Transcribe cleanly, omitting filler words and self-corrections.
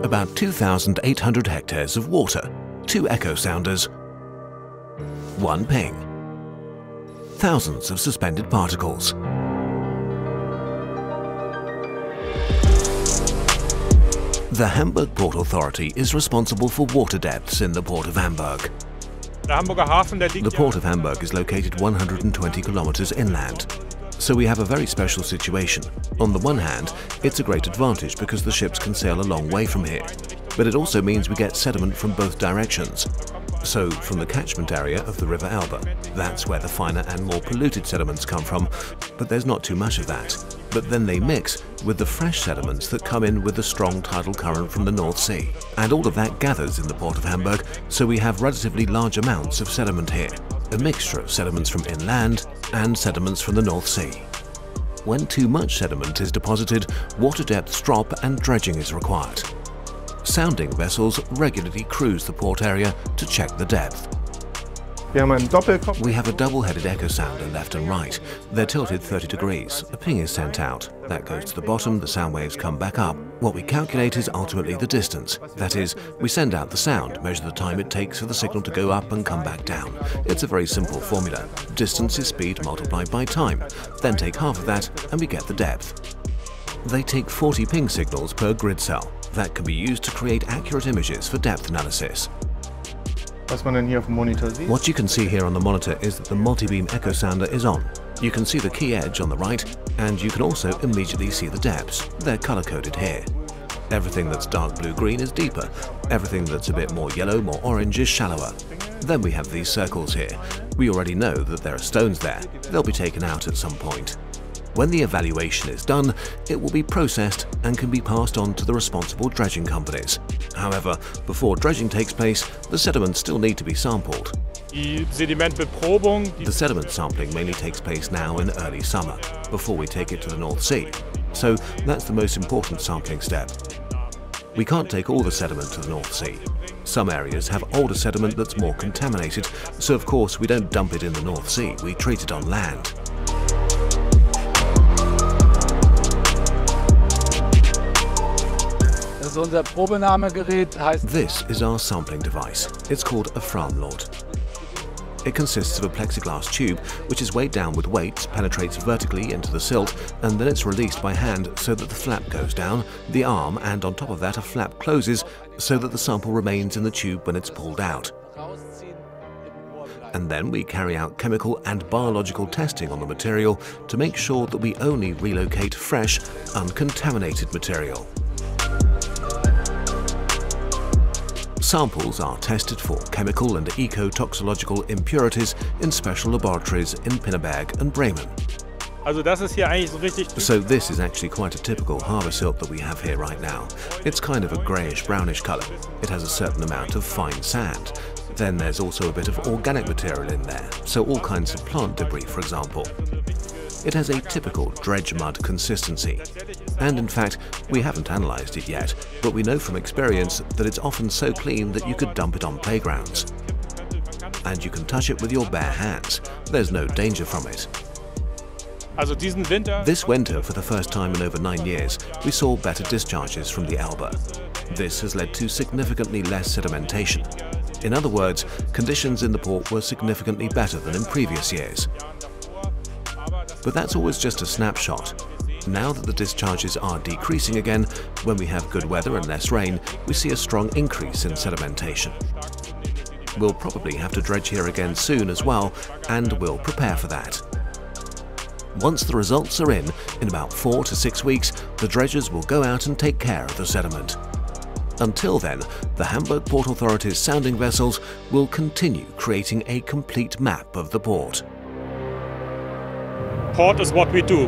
About 2,800 hectares of water, 2 echo sounders, 1 ping, thousands of suspended particles. The Hamburg Port Authority is responsible for water depths in the Port of Hamburg. The Port of Hamburg is located 120 kilometers inland. So we have a very special situation. On the one hand, it's a great advantage because the ships can sail a long way from here. But it also means we get sediment from both directions. So from the catchment area of the River Elbe, that's where the finer and more polluted sediments come from, but there's not too much of that. But then they mix with the fresh sediments that come in with the strong tidal current from the North Sea. And all of that gathers in the Port of Hamburg, so we have relatively large amounts of sediment here. A mixture of sediments from inland and sediments from the North Sea. When too much sediment is deposited, water depths drop and dredging is required. Sounding vessels regularly cruise the port area to check the depth. We have a double-headed echo sounder left and right. They're tilted 30 degrees. A ping is sent out. That goes to the bottom, the sound waves come back up. What we calculate is ultimately the distance. That is, we send out the sound, measure the time it takes for the signal to go up and come back down. It's a very simple formula. Distance is speed multiplied by time. Then take half of that and we get the depth. They take 40 ping signals per grid cell. That can be used to create accurate images for depth analysis. What you can see here on the monitor is that the multi-beam echo sounder is on. You can see the key edge on the right, and you can also immediately see the depths. They're color-coded here. Everything that's dark blue-green is deeper. Everything that's a bit more yellow, more orange is shallower. Then we have these circles here. We already know that there are stones there. They'll be taken out at some point. When the evaluation is done, it will be processed and can be passed on to the responsible dredging companies. However, before dredging takes place, the sediments still need to be sampled. The sediment sampling mainly takes place now in early summer, before we take it to the North Sea. So that's the most important sampling step. We can't take all the sediment to the North Sea. Some areas have older sediment that's more contaminated, so of course we don't dump it in the North Sea, we treat it on land. This is our sampling device. It's called a Framlord. It consists of a plexiglass tube which is weighed down with weights, penetrates vertically into the silt, and then it's released by hand so that the flap goes down, the arm, and on top of that a flap closes so that the sample remains in the tube when it's pulled out. And then we carry out chemical and biological testing on the material to make sure that we only relocate fresh, uncontaminated material. Samples are tested for chemical and eco-toxicological impurities in special laboratories in Pinneberg and Bremen. So this is actually quite a typical harbour silt that we have here right now. It's kind of a greyish-brownish colour. It has a certain amount of fine sand. Then there's also a bit of organic material in there, so all kinds of plant debris, for example. It has a typical dredge mud consistency. And in fact, we haven't analysed it yet, but we know from experience that it's often so clean that you could dump it on playgrounds. And you can touch it with your bare hands. There's no danger from it. This winter, for the first time in over 9 years, we saw better discharges from the Elbe. This has led to significantly less sedimentation. In other words, conditions in the port were significantly better than in previous years. But that's always just a snapshot. Now that the discharges are decreasing again, when we have good weather and less rain, we see a strong increase in sedimentation. We'll probably have to dredge here again soon as well, and we'll prepare for that. Once the results are in about 4 to 6 weeks, the dredgers will go out and take care of the sediment. Until then, the Hamburg Port Authority's sounding vessels will continue creating a complete map of the port. Port is what we do.